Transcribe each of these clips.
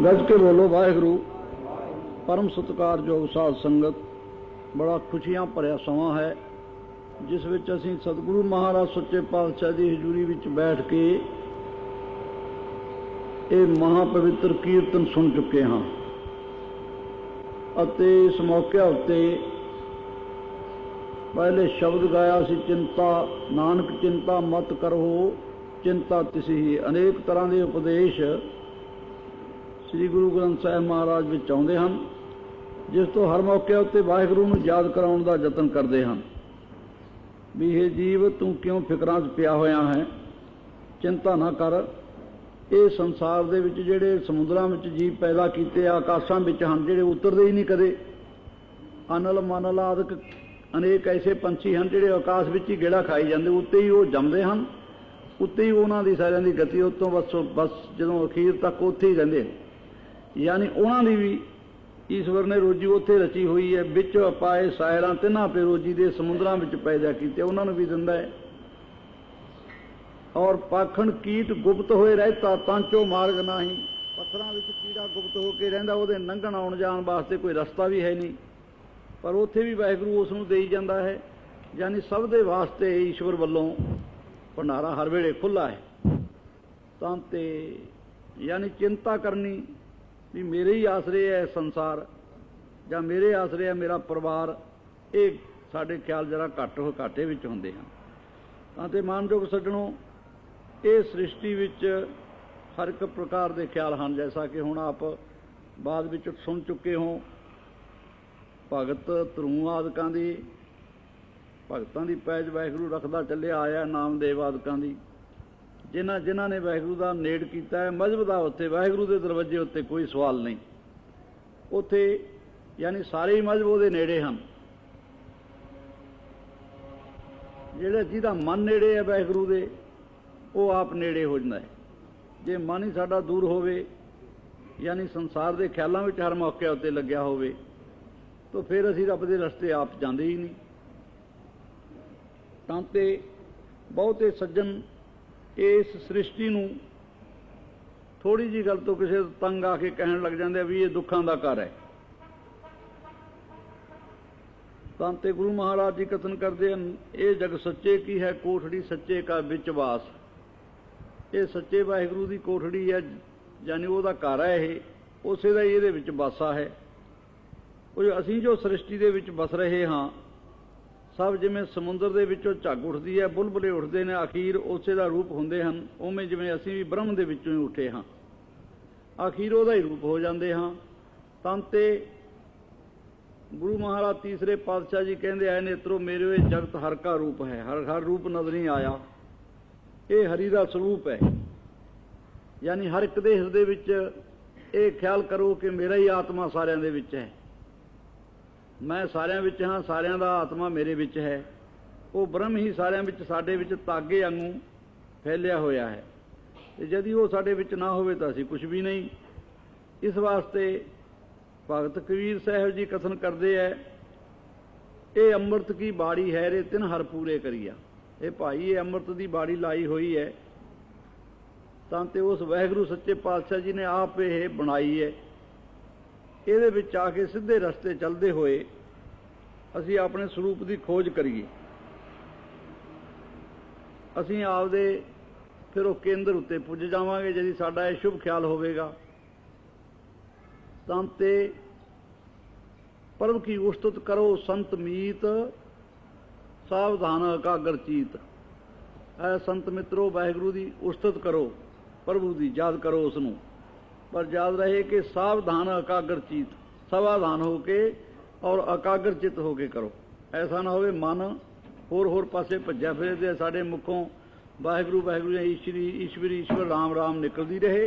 गज के बोलो वाहिगुरु। परम सत्कारयोग साध संगत, बड़ा खुशियां भरिया समा है जिस विच असीं सतगुरु महाराज सच्चे पातशाह की हजूरी विच बैठ के ये महापवित्र कीर्तन सुन चुके हाँ। अते इस मौके उत्ते पहले शब्द गाया सी, चिंता नानक चिंता मत करो चिंता तिसी ही। अनेक तरह के उपदेश श्री गुरु ग्रंथ साहिब महाराज विच आउंदे हन, जिस तो हर मौके उत्ते वाहिगुरू नूं याद कराउण दा यतन करदे हन भी हे जीव तू क्यों फिकरां च पिया होया है, चिंता ना कर। ये संसार दे विच जिहड़े समुद्रां विच जीव पैदा कीते आकाशां विच हन, जिहड़े उतरदे ही नहीं कदे। अनल मनल आदि अनेक ऐसे पंछी हैं जिहड़े आकाश विच ही गेड़ा खाई जांदे, उत्ते ही वो जमदे हन, उत्ते ही उन्हां दी सारियां दी गति उत्तों बस जदों अखीर तक उत्थे ही रहिंदे। यानी उन्हां दी भी ईश्वर ने रोजी उत्थे रची हुई है। विच पाए सायरां तिन्हां पे रोजी दे समुद्रां विच पैदा कीते, उन्हां नूं भी दिंदा है। और पाखंड कीट गुप्त होए रहता तांचो मार्ग नाही। पत्थरां विच कीड़ा गुप्त होकर रहिंदा, उहदे लंघण आउण जाण वास्ते कोई रस्ता भी है नहीं, पर उत्थे भी वाहिगुरू उस नूं देई जांदा है। यानी सब दे वास्ते ईश्वर वल्लों भंडारा हर वेले खुला है। तां ते यानी चिंता करनी भी मेरे ही आसरे है संसार जां मेरे आसरे है मेरा परिवार, ये साडे ख्याल जरा घाटे विच हुंदे हन। तां ते मानयोग सज्जणों, ये सृष्टि विच हर एक प्रकार के ख्याल हैं, जैसा कि हुण आप बाद विच सुन चुके हो। भगत धरू आदिकां दी भगतां दी पैज वाहिगुरू रखदा चलिया आया, नामदेव आदिकां दी जिन्हां ने वाहिगुरू दा नेड़ कीता है। मजहब दा उत्ते वाहिगुरू दे दरवाजे उत्ते कोई सवाल नहीं, उत्थे यानी सारे ही मजहब उहदे नेड़े हन। जिहड़ा जिहदा मन नेड़े है वाहिगुरू दे, वो आप नेड़े हो जाता है। जे मन ही साडा दूर होवे, यानी संसार के ख्यालों में हर मौके उत्ते लग्या होवे, तो फिर असीं रब दे रस्ते आप जांदे ही नहीं। तां ते बहुते सज्जन इस सृष्टि नूं थोड़ी जी गल तो किसी तंग आके कहण लग जांदे भी ये दुखां दा घर है। तां ते गुरु महाराज जी कथन करते हैं, ये जग सच्चे की है कोठड़ी सच्चे का विचवास। ये सच्चे वाहिगुरू की कोठड़ी है, यानी वह घर है, ये उसे दा इहदे विच वासा है। असीं जो सृष्टि दे विच बस रहे हाँ, सब जिमें समुद्र दे विचों झग उठदी है, बुलबुले उठते हैं, अखीर उसे दा रूप हुंदे हन। उवें जिवें असीं भी ब्रह्म दे विचों ही उठे हाँ, अखीर उहदा ही रूप हो जाते हाँ। तां ते गुरु महाराज तीसरे पातशाह जी कहते आए, नेत्रो मेरे जगत हर का रूप है। हर रूप नजर नहीं आया, ये हरि का स्वरूप है। यानी हर एक दे हिरदे विच ये ख्याल करो कि मेरा ही आत्मा सारियां दे विच है, मैं सारियां विच हाँ, सारियां दा आत्मा मेरे विच है। वो ब्रह्म ही सारियां विच साडे विच तागे वांगू फैलिया होया है। यदि वो साडे विच ना होवे तां असीं कुछ भी नहीं। इस वास्ते भगत कबीर साहब जी कथन करते हैं, ये अमृत की बाड़ी है रे तिन हर पूरे करिया। ये भाई ये अमृत की बाड़ी लाई हुई है, तां ते उस वाहिगुरू सच्चे पातशाह जी ने आप ये बनाई है। ਇਹਦੇ ਵਿੱਚ आ के सीधे रस्ते चलते हुए असी अपने स्वरूप की खोज करिए। असी आपदे फिर वो केंद्र उत्ते पुज जावांगे यदि साडा यह शुभ ख्याल होवेगा। तां ते परम की उस्तुत करो संत मीत, सावधान एकाग्र चीत। ऐ संत मित्रों, वाहिगुरू की उस्तुत करो, प्रभु की याद करो उसनूं, पर याद रहे कि सावधान एकाग्र चीत, सावधान होके और एकाग्र चित होके करो। ऐसा ना होवे मन होर पासे भज्या फिरे ते साडे मुखों वाहिगुरू वाहिगुरू ईश्वरी ईश्वरी ईश्वर राम राम निकलती रहे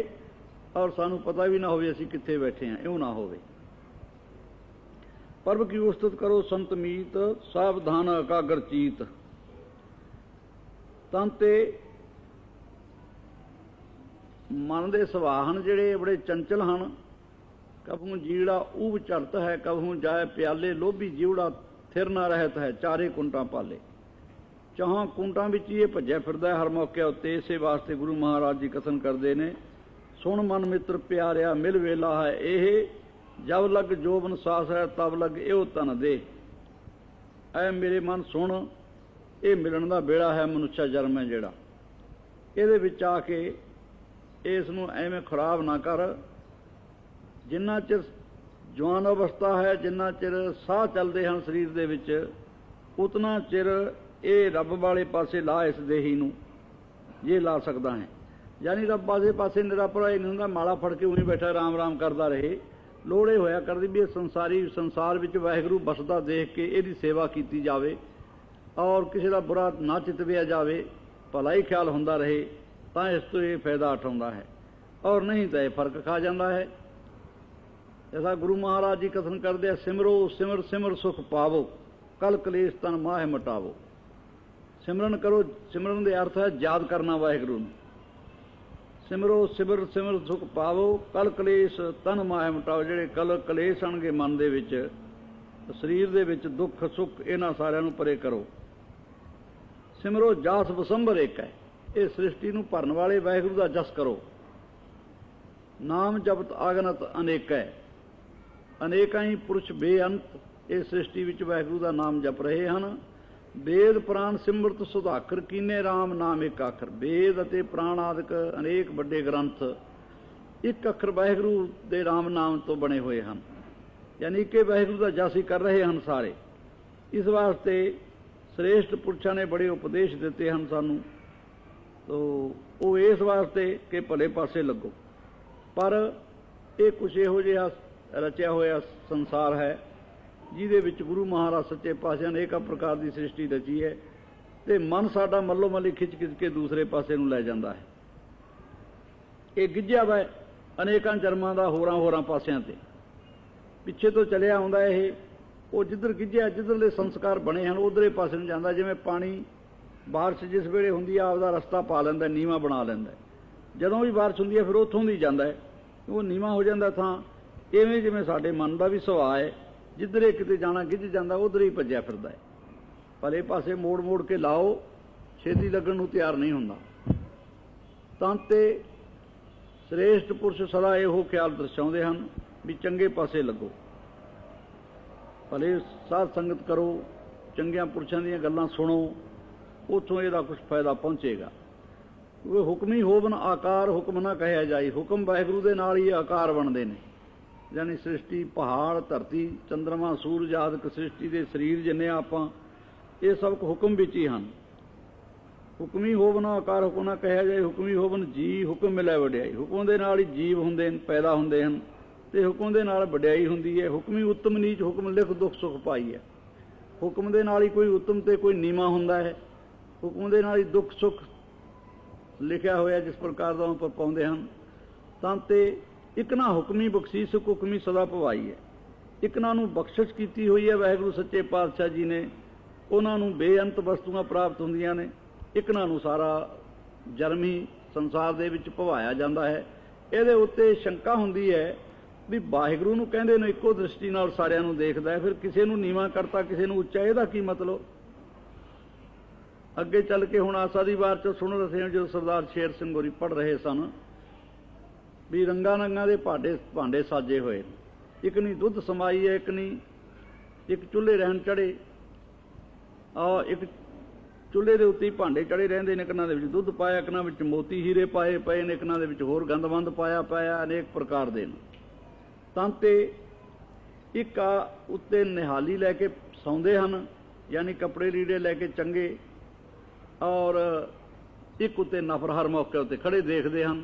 और सानू पता भी ना होवे असीं कित्थे बैठे हैं, इउं ना होवे। परब की उस्तुत करो संत मीत, सावधान एकाग्र चीत। तां ते मन के सुभाहन जिहड़े बड़े चंचल हैं। कभू जीड़ा ऊब चरत है, कभू जाए प्याले लोभी जीवड़ा थिर ना रहत है, चारे कुंटा पाले। चाहां कुंटा विच ये भज्या फिरदा हर मौके उत्ते। इसे वास्ते गुरु महाराज जी कथन करते हैं, सुन मन मित्र प्यारिया मिल वेला है एह, जब लग जोबन सास है तब लग एहो तन दे। ऐ मेरे मन सुन, ये मिलन का बेड़ा है मनुष्य जन्म है जिहड़ा, ਇਹਦੇ ਵਿੱਚ ਆ ਕੇ ਇਸ ਨੂੰ ਐਵੇਂ ਖਰਾਬ ਨਾ ਕਰ। ਜਿੰਨਾ ਚਿਰ ਜਵਾਨ ਅਵਸਥਾ ਹੈ, ਜਿੰਨਾ ਚਿਰ ਸਾਹ ਚੱਲਦੇ ਹਨ ਸਰੀਰ ਦੇ ਵਿੱਚ, ਉਤਨਾ ਚਿਰ ਇਹ ਰੱਬ ਵਾਲੇ ਪਾਸੇ ਲਾ ਇਸ ਦੇਹੀ ਨੂੰ, ਜੇ ਲਾ ਸਕਦਾ ਹੈ। ਯਾਨੀ ਰੱਬ ਵਾਲੇ ਪਾਸੇ ਨਿਰਾਪਰਾ ਇਹ ਨਹੀਂ ਹੁੰਦਾ ਮਾਲਾ ਫੜ ਕੇ ਉਵੇਂ ਬੈਠਾ ਰਾਮ ਰਾਮ ਕਰਦਾ ਰਹੇ। ਲੋੜ ਇਹ ਹੋਇਆ ਕਰਦੀ ਵੀ ਇਹ ਸੰਸਾਰ ਵਿੱਚ ਵਾਹਿਗੁਰੂ ਬਸਦਾ ਦੇਖ ਕੇ ਇਹਦੀ ਸੇਵਾ ਕੀਤੀ ਜਾਵੇ, ਔਰ ਕਿਸੇ ਦਾ ਬੁਰਾ ਨਾ ਚਿਤਵਿਆ ਜਾਵੇ, ਭਲਾ ਹੀ ਖਿਆਲ ਹੁੰਦਾ ਰਹੇ, ਤਾਂ ਇਸ ਤੋਂ ਇਹ ਫਾਇਦਾ ਉਠਾਉਂਦਾ ਹੈ, ਔਰ ਨਹੀਂ ਤਾਂ ਇਹ ਫਰਕ ਖਾ ਜਾਂਦਾ ਹੈ। ऐसा गुरु महाराज जी कथन करते हैं, सिमरो सिमर सिमर सुख पावो, कल कलेश तन माह मटावो। सिमरन करो, सिमरन के अर्थ है याद करना वाहिगुरू नूं। सिमरो सिमर सिमर सुख पावो, कल कलेश तन माह मटावो। ਜਿਹੜੇ कल कलेश आणगे मन ਦੇ ਵਿੱਚ, ਸਰੀਰ ਦੇ ਵਿੱਚ ਦੁੱਖ ਸੁੱਖ, ਇਹਨਾਂ ਸਾਰਿਆਂ ਨੂੰ ਪਰੇ ਕਰੋ। ਸਿਮਰੋ ਜਾਸ ਵਸੰਬਰ ਇੱਕ ਹੈ, ਇਹ ਸ੍ਰਿਸ਼ਟੀ ਨੂੰ ਭਰਨ ਵਾਲੇ ਵਾਹਿਗੁਰੂ ਦਾ ਜਸ ਕਰੋ। ਨਾਮ ਜਪਤ ਆਗਨਤ ਅਨੇਕ ਹੈ, ਅਨੇਕਾਂ ਹੀ ਪੁਰਸ਼ ਬੇਅੰਤ ਇਸ ਸ੍ਰਿਸ਼ਟੀ ਵਿੱਚ ਵਾਹਿਗੁਰੂ ਦਾ ਨਾਮ ਜਪ ਰਹੇ ਹਨ। ਵੇਦ ਪ੍ਰਾਣ ਸਿਮਰਤ ਸੁਧਾਕਰ ਕੀਨੇ ਰਾਮ ਨਾਮ ਇੱਕ ਅੱਖਰ। ਵੇਦ ਅਤੇ ਪ੍ਰਾਣ ਆਦਿਕ ਅਨੇਕ ਵੱਡੇ ਗ੍ਰੰਥ ਇੱਕ ਅੱਖਰ ਵਾਹਿਗੁਰੂ ਦੇ ਰਾਮ ਨਾਮ ਤੋਂ ਬਣੇ ਹੋਏ ਹਨ, ਯਾਨੀ ਕਿ ਵਾਹਿਗੁਰੂ ਦਾ ਜਸ ਹੀ ਕਰ ਰਹੇ ਹਨ ਸਾਰੇ। ਇਸ ਵਾਸਤੇ श्रेष्ठ पुरुषों ने बड़े उपदेश दिते हैं सानू, तो वो इस वास्ते कि भले पासे लगो। पर ये कुछ इहो जिहा रचिया होया संसार है जिहदे विच गुरु महाराज सच्चे पातशाह ने एक प्रकार की सृष्टि रची है, तो मन साडा मल्लो मल्ली खिच खिच के दूसरे पासे नूं लै जांदा है। ये गिझिया वा अनेकां जन्मां दा होरां होरां पासियां ते पिछे तो चलिया आउंदा ये, वो जिधर गिझिया जिधरले संस्कार बने हैं उधरे पासे नहीं जाता। जिवें पानी बारिश जिस वेले हुंदी है आपदा रस्ता पा लैंदा, नीवा बना लैंदा, जदों भी बारिश हुंदी है फिर उत्थों दी जांदा है, वो नीवा हो जांदा थां। इवें जिवें साडे मन का भी सुभाअ है, जिधरे किते जाना गिझ जांदा उधर ही भज्जिया फिरदा है। भले पासे मोड़ मोड़ के लाओ, छेती लगण नूं तैयार नहीं हुंदा। तां ते श्रेष्ठ पुरुष सदा इहो ख्याल दर्शाउंदे हन भी चंगे पासे लगो, भले साध संगत करो, चंगियां पुरुषों दी गल्लां सुनो, उत्थों इहदा कुछ फायदा पहुंचेगा। वो हुक्मी होवन आकार हुक्म ना कहा जाए, हुक्म वाहिगुरू दे नाल ही आकार बनते हैं। यानी सृष्टि पहाड़ धरती चंद्रमा सूरज आदि सृष्टि के शरीर जिन्ने आपां ये सब हुक्म विच ही हैं। हुक्मी होवन आकार हुक्म ना कहा जाए, हुक्मी होवन जी हुक्म मिलै वड्याई। हुक्म दे नाल ही जीव हुंदे पैदा हुंदे हन, ते हुक्म दे नाल वड्याई हुंदी है। हुक्मी उत्तम नीच हुक्म लिख दुख सुख पाई है। हुक्म दे नाल ही कोई उत्तम ते कोई नीवा हुंदा है, हुक्म दे नाल ही दुख सुख लिखिया होया जिस प्रकार दा उपर पाउंदे हन। तां ते इकना हुक्मी बख्शीश हुक्मी सदा भवाई है। इकना नूं बख्शिश कीती हुई है वाहिगुरू सच्चे पातशाह जी ने, उन्हां नूं बेअंत वस्तुआं प्राप्त हुंदियां ने। इकना नूं सारा जन्म ही संसार दे विच भवाया जांदा है। इहदे उत्ते शंका हुंदी है भी वाहिगुरू नूं कहंदे ने इक्को दृष्टि नाल सारिआं नूं देखदा है, फिर किसी नूं नीवां करता किसी नूं उच्चा, इहदा की मतलब। अगे चल के हुण आसा दी वार च सुण रहे हो जो सरदार शेर सिंह होरी पढ़ रहे सन भी रंगां रंगां दे भांडे साजे होए, एक नहीं दुध समाई है, एक नहीं एक चुल्हे रहन चढ़े, और एक चुल्हे के उत्ते भांडे चढ़े रहंदे ने, इकना दे विच दुध पाया, इकना विच मोती हीरे पाए पए ने, इकना दे विच होर गंदमंद पाया पाया, अनेक प्रकार दे। तां ते एक उत्ते निहाली लैके सौंदे हन, यानी कपड़े लीड़े लैके चंगे, और एक उत्ते नफर हर मौके उत्ते खड़े देखते हैं।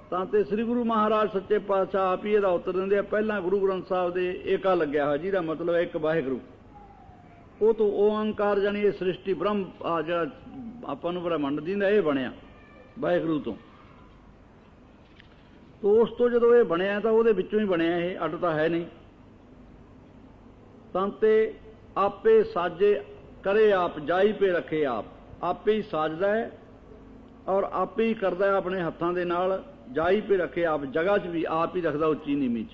तां ते श्री गुरु महाराज सच्चे पातशाह आप ही इहदा उत्तर दिंदे। पहला गुरु ग्रंथ साहब दे एका लग्या होया जिहदा मतलब एक वाहिगुरू, वो तो ओंकार जानी ये सृष्टि ब्रह्म जिहड़ा आपां नूं ब्रह्मंड दिंदा ये बनिया वाहिगुरू तो उस तो जदों ये बनिया तो उहदे विचों ही बनिया, ये अड तां है नहीं। तां ते आपे साजे करे आप, जाई पे रखे आप, आपे ही साजदा है और आपे ही करदा है अपने हत्थां दे नाल। जाई पे रखे आप, जगह च भी आप ही रखदा उच्ची नीवीं च।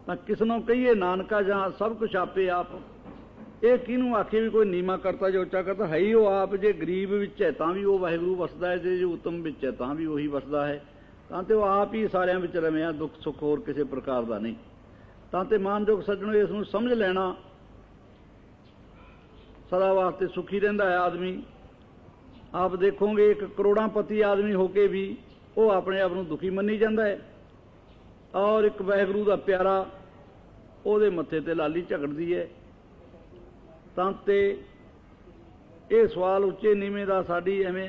तां किस नूं कहिए नानका जहां सब कुछ आपे आप, ਇਹ ਕਿਹਨੂੰ ਆਖੇ ਵੀ ਕੋਈ ਨੀਵਾਂ ਕਰਤਾ ਜਾਂ ਉੱਚਾ ਕਰਤਾ, ਹੈ ਹੀ ਉਹ ਆਪ। ਜੇ ਗਰੀਬ ਵਿੱਚ ਹੈ ਤਾਂ ਵੀ ਉਹ ਵਾਹਿਗੁਰੂ ਵਸਦਾ ਹੈ, ਜੇ ਉਤਮ ਵਿੱਚ ਹੈ ਤਾਂ ਵੀ ਉਹੀ ਵਸਦਾ ਹੈ। ਤਾਂ ਤੇ ਉਹ ਆਪ ਹੀ ਸਾਰਿਆਂ ਵਿੱਚ ਰਮਿਆ, ਦੁੱਖ ਸੁੱਖ ਹੋਰ ਕਿਸੇ ਪ੍ਰਕਾਰ ਦਾ ਨਹੀਂ। ਤਾਂ ਤੇ ਮਾਨਯੋਗ ਸੱਜਣੋ, ਇਸ ਨੂੰ ਸਮਝ ਲੈਣਾ, ਸਦਾ ਵਾਸਤੇ ਸੁਖੀ ਰਹਿੰਦਾ ਹੈ ਆਦਮੀ। ਆਪ ਦੇਖੋਗੇ ਇੱਕ ਕਰੋੜਾਂਪਤੀ ਆਦਮੀ ਹੋ ਕੇ ਵੀ ਉਹ ਆਪਣੇ ਆਪ ਨੂੰ ਦੁਖੀ ਮੰਨੀ ਜਾਂਦਾ ਹੈ, ਔਰ ਇੱਕ ਵਾਹਿਗੁਰੂ ਦਾ ਪਿਆਰਾ ਉਹਦੇ ਮੱਥੇ ਤੇ ਲਾਲੀ ਝਗੜਦੀ ਹੈ। ਤਾਂ ਤੇ ਇਹ ਸਵਾਲ ਉੱਚੇ ਨੀਵੇਂ ਦਾ ਸਾਡੀ ਐਵੇਂ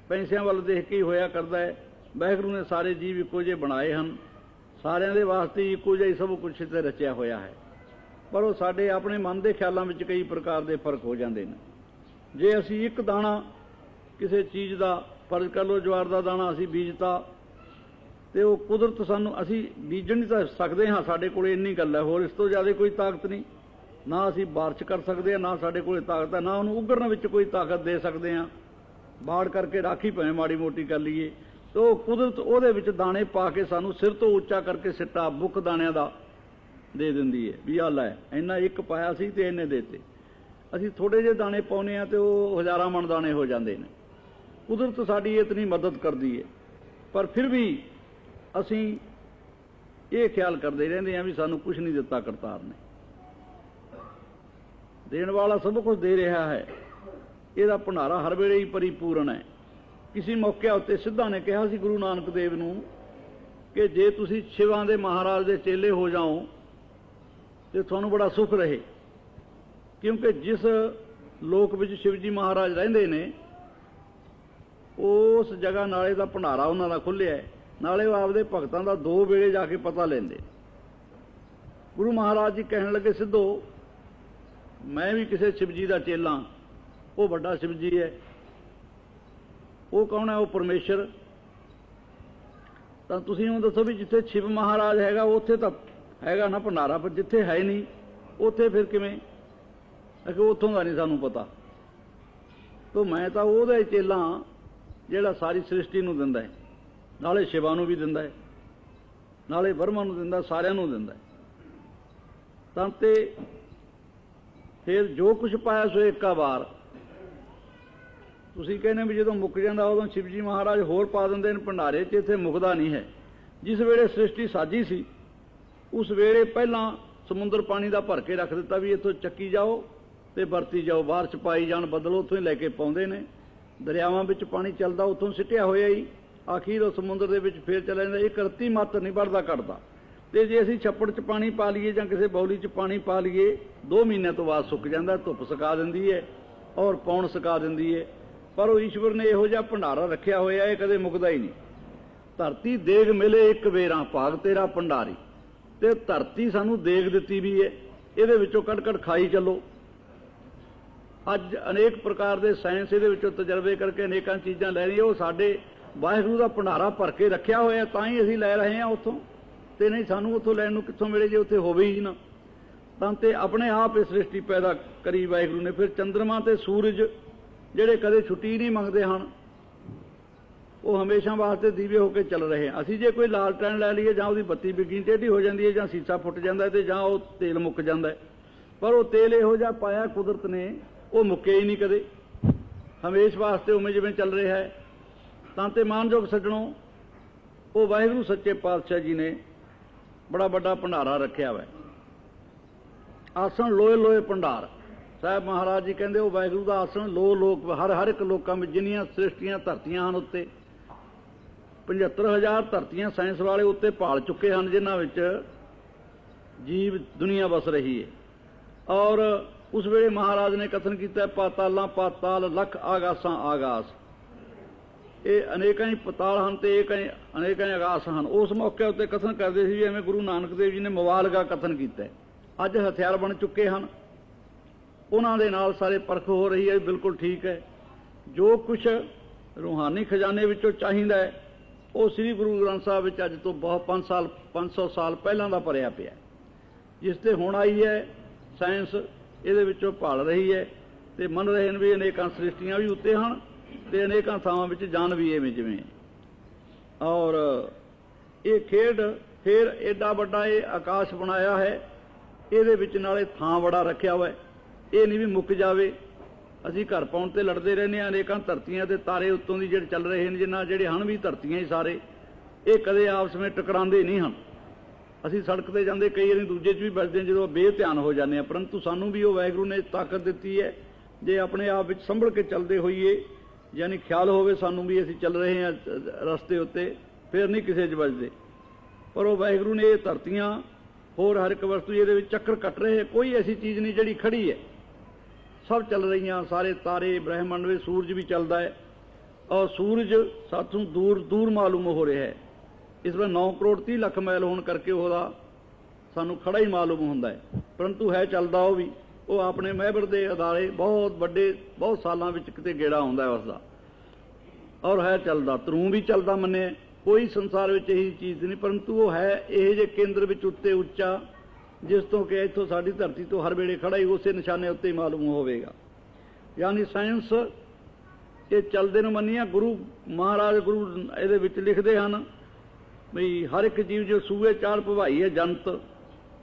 ਪੈਸਿਆਂ ਵੱਲ ਦੇਖ ਕੇ ਹੀ ਹੋਇਆ ਕਰਦਾ ਹੈ। ਵਾਹਿਗੁਰੂ ਨੇ ਸਾਰੇ ਜੀਵ ਇੱਕੋ ਜਿਹੇ ਬਣਾਏ ਹਨ, ਸਾਰਿਆਂ ਦੇ ਵਾਸਤੇ ਇੱਕੋ ਜਿਹਾ ਹੀ ਸਭ ਕੁਛ ਤੇ ਰਚਿਆ ਹੋਇਆ ਹੈ, ਪਰ ਉਹ ਸਾਡੇ ਆਪਣੇ ਮਨ ਦੇ ਖਿਆਲਾਂ ਵਿੱਚ ਕਈ ਪ੍ਰਕਾਰ ਦੇ ਫਰਕ ਹੋ ਜਾਂਦੇ ਨੇ। ਜੇ ਅਸੀਂ ਇੱਕ ਦਾਣਾ ਕਿਸੇ ਚੀਜ਼ ਦਾ, ਫਰਜ਼ ਕਰ ਲਓ ਜਵਾਰ ਦਾ ਦਾਣਾ ਅਸੀਂ ਬੀਜਤਾ, ਤੇ ਉਹ ਕੁਦਰਤ ਸਾਨੂੰ, ਅਸੀਂ ਬੀਜਣ ਨਹੀਂ ਤਾਂ ਸਕਦੇ ਹਾਂ, ਸਾਡੇ ਕੋਲ ਇੰਨੀ ਗੱਲ ਹੈ, ਹੋਰ ਇਸ ਤੋਂ ਜ਼ਿਆਦਾ ਕੋਈ ਤਾਕਤ ਨਹੀਂ। ਨਾ ਅਸੀਂ ਬਾਰਿਸ਼ ਕਰ ਸਕਦੇ ਹਾਂ, ਨਾ ਸਾਡੇ ਕੋਲ ਤਾਕਤ ਹੈ, ਨਾ ਉਹਨੂੰ ਉਗਰਨ ਵਿੱਚ ਕੋਈ ਤਾਕਤ ਦੇ ਸਕਦੇ ਹਾਂ। ਬਾੜ ਕਰਕੇ ਰਾਖੀ ਭਾਵੇਂ ਮਾੜੀ ਮੋਟੀ ਕਰ ਲਈਏ, ਤੇ ਉਹ ਕੁਦਰਤ ਉਹਦੇ ਵਿੱਚ ਦਾਣੇ ਪਾ ਕੇ ਸਾਨੂੰ ਸਿਰ ਤੋਂ ਉੱਚਾ ਕਰਕੇ ਸਿੱਟਾ ਬੁੱਕ ਦਾਣਿਆਂ ਦਾ ਦੇ ਦਿੰਦੀ ਹੈ ਵੀ ਆਹ ਲੈ ਇੰਨਾ ਇੱਕ ਪਾਇਆ ਸੀ ਤੇ ਇਹਨੇ ਦੇਤੇ। ਅਸੀਂ ਥੋੜ੍ਹੇ ਜਿਹੇ ਦਾਣੇ ਪਾਉਂਦੇ ਹਾਂ ਤੇ ਉਹ ਹਜ਼ਾਰਾਂ ਮਣ ਦਾਣੇ ਹੋ ਜਾਂਦੇ ਨੇ। ਕੁਦਰਤ ਸਾਡੀ ਇਤਨੀ ਮਦਦ ਕਰਦੀ ਹੈ, ਪਰ ਫਿਰ ਵੀ ਅਸੀਂ ਇਹ ਖਿਆਲ ਕਰਦੇ ਰਹਿੰਦੇ ਹਾਂ ਵੀ ਸਾਨੂੰ ਕੁਛ ਨਹੀਂ ਦਿੱਤਾ ਕਰਤਾਰ ਨੇ। ਦੇਣ ਵਾਲਾ ਸਭ ਕੁਝ ਦੇ ਰਿਹਾ ਹੈ, ਇਹਦਾ ਭੰਡਾਰਾ ਹਰ ਵੇਲੇ ਹੀ ਪਰਿਪੂਰਨ ਹੈ। ਕਿਸੇ ਮੌਕੇ ਉੱਤੇ ਸਿੱਧਾ ਨੇ ਕਿਹਾ ਸੀ ਗੁਰੂ ਨਾਨਕ ਦੇਵ ਨੂੰ ਕਿ ਜੇ ਤੁਸੀਂ ਸ਼ਿਵਾਂ ਦੇ ਮਹਾਰਾਜ ਦੇ ਚੇਲੇ ਹੋ ਜਾਓ ਤੇ ਤੁਹਾਨੂੰ ਬੜਾ ਸੁੱਖ ਰਹੇ, ਕਿਉਂਕਿ ਜਿਸ ਲੋਕ ਵਿੱਚ ਸ਼ਿਵ ਜੀ ਮਹਾਰਾਜ ਰਹਿੰਦੇ ਨੇ ਉਸ ਜਗ੍ਹਾ ਨਾਲੇ ਦਾ ਭੰਡਾਰਾ ਉਹਨਾਂ ਦਾ ਖੁੱਲ੍ਹਿਆ ਹੈ, ਨਾਲੇ ਉਹ ਆਪਦੇ ਭਗਤਾਂ ਦਾ 2 ਵੇਲੇ ਜਾ ਕੇ ਪਤਾ ਲੈਂਦੇ। ਗੁਰੂ ਮਹਾਰਾਜ ਜੀ ਕਹਿਣ ਲੱਗੇ ਸਿੱਧੋ, ਮੈਂ ਵੀ ਕਿਸੇ ਸ਼ਿਵ ਜੀ ਦਾ ਚੇਲਾ, ਉਹ ਵੱਡਾ ਸ਼ਿਵ ਜੀ ਹੈ। ਉਹ ਕੌਣ ਹੈ? ਉਹ ਪਰਮੇਸ਼ਰ। ਤਾਂ ਤੁਸੀਂ ਉਹ ਦੱਸੋ ਵੀ ਜਿੱਥੇ ਸ਼ਿਵ ਮਹਾਰਾਜ ਹੈਗਾ ਉੱਥੇ ਤਾਂ ਹੈਗਾ ਨਾ ਭੰਡਾਰਾ, ਪਰ ਜਿੱਥੇ ਹੈ ਨਹੀਂ ਉੱਥੇ ਫਿਰ ਕਿਵੇਂ? ਕਿ ਉੱਥੋਂ ਦਾ ਨਹੀਂ ਸਾਨੂੰ ਪਤਾ। ਤੋ ਮੈਂ ਤਾਂ ਉਹਦਾ ਹੀ ਚੇਲਾ ਜਿਹੜਾ ਸਾਰੀ ਸ੍ਰਿਸ਼ਟੀ ਨੂੰ ਦਿੰਦਾ ਹੈ, ਨਾਲੇ ਸ਼ਿਵਾ ਨੂੰ ਵੀ ਦਿੰਦਾ ਹੈ, ਨਾਲੇ ਬ੍ਰਹਮਾ ਨੂੰ ਦਿੰਦਾ, ਸਾਰਿਆਂ ਨੂੰ ਦਿੰਦਾ। ਤਾਂ ਤੇ ਫਿਰ ਜੋ ਕੁਛ ਪਾਇਆ ਸੋ ਇੱਕਾ ਵਾਰ। ਤੁਸੀਂ ਕਹਿੰਦੇ ਵੀ ਜਦੋਂ ਮੁੱਕ ਜਾਂਦਾ ਉਦੋਂ ਸ਼ਿਵ ਜੀ ਮਹਾਰਾਜ ਹੋਰ ਪਾ ਦਿੰਦੇ ਨੇ ਭੰਡਾਰੇ 'ਚ, ਇੱਥੇ ਮੁੱਕਦਾ ਨਹੀਂ ਹੈ। ਜਿਸ ਵੇਲੇ ਸ੍ਰਿਸ਼ਟੀ ਸਾਜੀ ਸੀ ਉਸ ਵੇਲੇ ਪਹਿਲਾਂ ਸਮੁੰਦਰ ਪਾਣੀ ਦਾ ਭਰ ਕੇ ਰੱਖ ਦਿੱਤਾ ਵੀ ਇੱਥੋਂ ਚੱਕੀ ਜਾਓ ਤੇ ਵਰਤੀ ਜਾਓ, ਬਾਰਿਸ਼ ਪਾਈ ਜਾਣ, ਬੱਦਲ ਉੱਥੋਂ ਹੀ ਲੈ ਕੇ ਪਾਉਂਦੇ ਨੇ। ਦਰਿਆਵਾਂ ਵਿੱਚ ਪਾਣੀ ਚੱਲਦਾ ਉੱਥੋਂ ਸਿੱਟਿਆ ਹੋਇਆ ਹੀ, ਆਖੀਰ ਉਹ ਸਮੁੰਦਰ ਦੇ ਵਿੱਚ ਫੇਰ ਚਲਾ ਜਾਂਦਾ। ਇਹ ਰੱਤੀ ਮਾਤਰ ਨਹੀਂ ਵੱਢਦਾ ਘਟਦਾ। ਤੇ ਜੇ ਅਸੀਂ ਛੱਪੜ 'ਚ ਪਾਣੀ ਪਾ ਲਈਏ ਜਾਂ ਕਿਸੇ ਬੌਲੀ 'ਚ ਪਾਣੀ ਪਾ ਲਈਏ 2 ਮਹੀਨਿਆਂ ਤੋਂ ਬਾਅਦ ਸੁੱਕ ਜਾਂਦਾ। ਧੁੱਪ ਸੁਕਾ ਦਿੰਦੀ ਹੈ ਔਰ ਪੌਣ ਸੁਕਾ ਦਿੰਦੀ ਹੈ, ਪਰ ਉਹ ਈਸ਼ਵਰ ਨੇ ਇਹੋ ਜਿਹਾ ਭੰਡਾਰਾ ਰੱਖਿਆ ਹੋਇਆ, ਇਹ ਕਦੇ ਮੁੱਕਦਾ ਹੀ ਨਹੀਂ। ਧਰਤੀ ਦੇਗ ਮਿਲੇ ਇੱਕ ਵੇਰਾਂ, ਭਾਗ ਤੇਰਾ ਭੰਡਾਰੀ। ਤੇ ਧਰਤੀ ਸਾਨੂੰ ਦੇਗ ਦਿੱਤੀ ਵੀ ਹੈ, ਇਹਦੇ ਵਿੱਚੋਂ ਕੱਢ ਕੱਢ ਖਾਈ ਚੱਲੋ। ਅੱਜ ਅਨੇਕ ਪ੍ਰਕਾਰ ਦੇ ਸਾਇੰਸ ਇਹਦੇ ਵਿੱਚੋਂ ਤਜਰਬੇ ਕਰਕੇ ਅਨੇਕਾਂ ਚੀਜ਼ਾਂ ਲੈ ਰਹੀਆਂ। ਉਹ ਸਾਡੇ ਵਾਹਿਗੁਰੂ ਦਾ ਭੰਡਾਰਾ ਭਰ ਕੇ ਰੱਖਿਆ ਹੋਇਆ, ਤਾਂ ਹੀ ਅਸੀਂ ਲੈ ਰਹੇ ਹਾਂ ਉੱਥੋਂ, ਤੇ ਨਹੀਂ ਸਾਨੂੰ ਉੱਥੋਂ ਲੈਣ ਨੂੰ ਕਿੱਥੋਂ ਮਿਲੇ ਜੇ ਉੱਥੇ ਹੋਵੇ ਹੀ ਨਾ। ਤਾਂ ਤੇ ਆਪਣੇ ਆਪ ਇਹ ਸ੍ਰਿਸ਼ਟੀ ਪੈਦਾ ਕਰੀ ਵਾਹਿਗੁਰੂ ਨੇ। ਫਿਰ ਚੰਦਰਮਾ ਤੇ ਸੂਰਜ ਜਿਹੜੇ ਕਦੇ ਛੁੱਟੀ ਨਹੀਂ ਮੰਗਦੇ ਹਨ, ਉਹ ਹਮੇਸ਼ਾ ਵਾਸਤੇ ਦੀਵੇ ਹੋ ਕੇ ਚੱਲ ਰਹੇ। ਅਸੀਂ ਜੇ ਕੋਈ ਲਾਲਟੈਨ ਲੈ ਲਈਏ ਜਾਂ ਉਹਦੀ ਬੱਤੀ ਬਿੱਗੀ ਟੇਢੀ ਹੋ ਜਾਂਦੀ ਹੈ, ਜਾਂ ਸੀਸਾ ਫੁੱਟ ਜਾਂਦਾ ਤੇ ਜਾਂ ਉਹ ਤੇਲ ਮੁੱਕ ਜਾਂਦਾ, ਪਰ ਉਹ ਤੇਲ ਇਹੋ ਜਿਹਾ ਪਾਇਆ ਕੁਦਰਤ ਨੇ, ਉਹ ਮੁੱਕੇ ਹੀ ਨਹੀਂ ਕਦੇ, ਹਮੇਸ਼ਾ ਵਾਸਤੇ ਉਵੇਂ ਜਿਵੇਂ ਚੱਲ ਰਿਹਾ ਹੈ। ਤਾਂ ਤੇ ਮਾਨਯੋਗ ਸੱਜਣੋ, ਉਹ ਵਾਹਿਗੁਰੂ ਸੱਚੇ ਪਾਤਸ਼ਾਹ ਜੀ ਨੇ ਬੜਾ ਵੱਡਾ ਭੰਡਾਰਾ ਰੱਖਿਆ ਵਾ। ਆਸਣ ਲੋਏ ਲੋਏ ਭੰਡਾਰ। ਸਾਹਿਬ ਮਹਾਰਾਜ ਜੀ ਕਹਿੰਦੇ ਉਹ ਵਾਹਿਗੁਰੂ ਦਾ ਆਸਣ ਲੋ ਲੋਕ, ਹਰ ਇੱਕ ਲੋਕਾਂ ਵਿੱਚ ਜਿੰਨੀਆਂ ਸ੍ਰਿਸ਼ਟੀਆਂ ਧਰਤੀਆਂ ਹਨ ਉੱਤੇ 75,000 ਧਰਤੀਆਂ ਸਾਇੰਸ ਵਾਲੇ ਉੱਤੇ ਭਾਲ ਚੁੱਕੇ ਹਨ, ਜਿਨ੍ਹਾਂ ਵਿੱਚ ਜੀਵ ਦੁਨੀਆ ਵਸ ਰਹੀ ਹੈ। ਔਰ ਉਸ ਵੇਲੇ ਮਹਾਰਾਜ ਨੇ ਕਥਨ ਕੀਤਾ, ਪਾਤਾਲਾਂ ਪਾਤਾਲ ਲੱਖ ਆਗਾਸਾਂ ਆਗਾਸ। ਇਹ ਅਨੇਕਾਂ ਹੀ ਪਤਾਲ ਹਨ ਤੇ ਅਨੇਕਾਂ ਹੀ ਆਗਾਸ ਹਨ। ਉਸ ਮੌਕੇ ਉੱਤੇ ਕਥਨ ਕਰਦੇ ਸੀ, ਐਵੇਂ ਗੁਰੂ ਨਾਨਕ ਦੇਵ ਜੀ ਨੇ ਮੁਬਾਲਗਾ ਕਥਨ ਕੀਤਾ। ਅੱਜ ਹਥਿਆਰ ਬਣ ਚੁੱਕੇ ਹਨ, ਉਹਨਾਂ ਦੇ ਨਾਲ ਸਾਰੇ ਪਰਖ ਹੋ ਰਹੀ ਹੈ, ਬਿਲਕੁਲ ਠੀਕ ਹੈ। ਜੋ ਕੁਛ ਰੂਹਾਨੀ ਖਜ਼ਾਨੇ ਵਿੱਚੋਂ ਚਾਹੀਦਾ ਹੈ ਉਹ ਸ੍ਰੀ ਗੁਰੂ ਗ੍ਰੰਥ ਸਾਹਿਬ ਵਿੱਚ ਅੱਜ ਤੋਂ ਬਹੁਤ 500 ਸਾਲ ਪਹਿਲਾਂ ਦਾ ਭਰਿਆ ਪਿਆ, ਜਿਸ ਤੇ ਹੁਣ ਆਈ ਹੈ ਸਾਇੰਸ, ਇਹਦੇ ਵਿੱਚੋਂ ਭਾਲ ਰਹੀ ਹੈ ਤੇ ਮੰਨ ਰਹੇ ਨੇ ਵੀ ਅਨੇਕਾਂ ਸ੍ਰਿਸ਼ਟੀਆਂ ਵੀ ਉੱਤੇ ਹਨ ਤੇ ਅਨੇਕਾਂ ਥਾਵਾਂ ਵਿੱਚ ਜਾਨ ਵੀ ਐਵੇਂ ਜਿਵੇਂ। ਔਰ ਇਹ ਖੇਡ ਫਿਰ ਐਡਾ ਵੱਡਾ ਇਹ ਆਕਾਸ਼ ਬਣਾਇਆ ਹੈ, ਇਹਦੇ ਵਿੱਚ ਨਾਲੇ ਥਾਂ ਬੜਾ ਰੱਖਿਆ ਹੋਇਆ। ਇਹ ਨਹੀਂ ਵੀ ਮੁੱਕ ਜਾਵੇ। ਅਸੀਂ ਘਰ ਪਾਉਣ ਤੇ ਲੜਦੇ ਰਹਿੰਦੇ ਹਾਂ। ਅਨੇਕਾਂ ਧਰਤੀਆਂ ਤੇ ਤਾਰੇ ਉੱਤੋਂ ਦੀ ਜਿਹੜੇ ਚੱਲ ਰਹੇ ਨੇ, ਜਿਨ੍ਹਾਂ ਜਿਹੜੇ ਹਨ ਵੀ ਧਰਤੀਆਂ ਹੀ ਸਾਰੇ, ਇਹ ਕਦੇ ਆਪਸ ਵਿੱਚ ਟਕਰਾਉਂਦੇ ਨਹੀਂ ਹਨ। ਅਸੀਂ ਸੜਕ ਤੇ ਜਾਂਦੇ ਕਈ ਵਾਰੀ ਦੂਜੇ 'ਚ ਵੀ ਵੱਜਦੇ ਹਾਂ ਜਦੋਂ ਬੇਧਿਆਨ ਹੋ ਜਾਂਦੇ ਹਾਂ, ਪਰੰਤੂ ਸਾਨੂੰ ਵੀ ਉਹ ਵਾਹਿਗੁਰੂ ਨੇ ਤਾਕਤ ਦਿੱਤੀ ਹੈ, ਜੇ ਆਪਣੇ ਆਪ ਵਿੱਚ ਸੰਭਲ ਕੇ ਚੱਲਦੇ ਹੋਈਏ, ਯਾਨੀ ਖਿਆਲ ਹੋਵੇ ਸਾਨੂੰ ਵੀ ਅਸੀਂ ਚੱਲ ਰਹੇ ਹਾਂ ਰਸਤੇ ਉੱਤੇ, ਫਿਰ ਨਹੀਂ ਕਿਸੇ 'ਚ ਵੱਜਦੇ। ਪਰ ਉਹ ਵਾਹਿਗੁਰੂ ਨੇ ਇਹ ਧਰਤੀਆਂ ਹੋਰ ਹਰ ਇੱਕ ਵਸਤੂ ਇਹਦੇ ਵਿੱਚ ਚੱਕਰ ਕੱਟ ਰਹੇ, ਕੋਈ ਐਸੀ ਚੀਜ਼ ਨਹੀਂ ਜਿਹੜੀ ਖੜੀ ਹੈ, ਸਭ ਚੱਲ ਰਹੀਆਂ। ਸਾਰੇ ਤਾਰੇ ਬ੍ਰਹਿਮੰਡ ਵਿੱਚ ਸੂਰਜ ਵੀ ਚੱਲਦਾ ਹੈ, ਔਰ ਸੂਰਜ ਸਾਥੋਂ ਦੂਰ ਦੂਰ ਮਾਲੂਮ ਹੋ ਰਿਹਾ ਹੈ। ਇਸ ਵੇਲੇ 9 ਕਰੋੜ 30 ਲੱਖ ਮੈਲ ਹੋਣ ਕਰਕੇ ਉਹਦਾ ਸਾਨੂੰ ਖੜਾ ਹੀ ਮਾਲੂਮ ਹੁੰਦਾ ਹੈ, ਪਰੰਤੂ ਹੈ ਚੱਲਦਾ ਉਹ ਵੀ। ਉਹ ਆਪਣੇ ਮਹਿਬਰ ਦੇ ਅਦਾਰੇ ਬਹੁਤ ਵੱਡੇ, ਬਹੁਤ ਸਾਲਾਂ ਵਿੱਚ ਕਿਤੇ ਗੇੜਾ ਆਉਂਦਾ ਉਸ ਦਾ, ਔਰ ਹੈ ਚੱਲਦਾ। ਧਰੂ ਵੀ ਚੱਲਦਾ ਮੰਨੇ, ਕੋਈ ਸੰਸਾਰ ਵਿੱਚ ਇਹੀ ਚੀਜ਼ ਨਹੀਂ, ਪਰੰਤੂ ਉਹ ਹੈ ਇਹ ਜਿਹੇ ਕੇਂਦਰ ਵਿੱਚ ਉੱਤੇ ਉੱਚਾ, ਜਿਸ ਤੋਂ ਕਿ ਇੱਥੋਂ ਸਾਡੀ ਧਰਤੀ ਤੋਂ ਹਰ ਵੇਲੇ ਖੜਾ ਹੀ ਉਸੇ ਨਿਸ਼ਾਨੇ ਉੱਤੇ ਹੀ ਮਾਲੂਮ ਹੋਵੇਗਾ। ਯਾਨੀ ਸਾਇੰਸ ਇਹ ਚੱਲਦੇ ਨੂੰ ਮੰਨੀਆਂ। ਗੁਰੂ ਮਹਾਰਾਜ ਗੁਰੂ ਇਹਦੇ ਵਿੱਚ ਲਿਖਦੇ ਹਨ ਵੀ ਹਰ ਇੱਕ ਜੀਵ ਜੋ ਸੂਏ ਚਾਰ ਭਵਾਈ ਹੈ ਜੰਤ,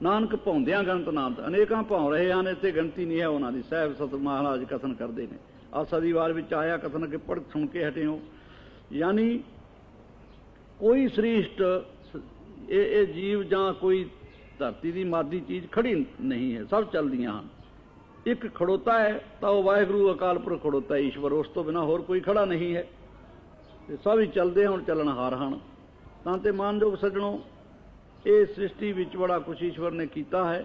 ਨਾਨਕ ਭੌਂਦਿਆਂ ਗਣਤ ਨਾਨਤ। ਅਨੇਕਾਂ ਭੌਂ ਰਹੇ ਹਨ, ਇੱਥੇ ਗਿਣਤੀ ਨਹੀਂ ਹੈ ਉਹਨਾਂ ਦੀ। ਸਾਹਿਬ ਸਤ ਮਹਾਰਾਜ ਕਥਨ ਕਰਦੇ ਨੇ, ਆਸਾ ਦੀ ਵਾਰ ਵਿੱਚ ਆਇਆ ਕਥਨ ਕਿ ਪੜ੍ਹ ਸੁਣ ਕੇ ਹਟੇ ਹੋ। ਯਾਨੀ ਕੋਈ ਸ੍ਰਿਸ਼ਟ ਇਹ ਜੀਵ ਜਾਂ ਕੋਈ ਧਰਤੀ ਦੀ ਮਾਦੀ ਚੀਜ਼ ਖੜੀ ਨਹੀਂ ਹੈ, ਸਭ ਚੱਲਦੀਆਂ ਹਨ। ਇੱਕ ਖੜੋਤਾ ਹੈ ਤਾਂ ਉਹ ਵਾਹਿਗੁਰੂ ਅਕਾਲ ਪੁਰਖ ਖੜੋਤਾ ਈਸ਼ਵਰ, ਉਸ ਤੋਂ ਬਿਨਾਂ ਹੋਰ ਕੋਈ ਖੜਾ ਨਹੀਂ ਹੈ, ਤੇ ਸਭ ਹੀ ਚੱਲਦੇ ਹੁਣ ਚੱਲਣਹਾਰ ਹਨ। ਤਾਂ ਤੇ ਮਾਨਯੋਗ ਸੱਜਣੋ, ਇਹ ਸ੍ਰਿਸ਼ਟੀ ਵਿੱਚ ਬੜਾ ਕੁਛ ਈਸ਼ਵਰ ਨੇ ਕੀਤਾ ਹੈ।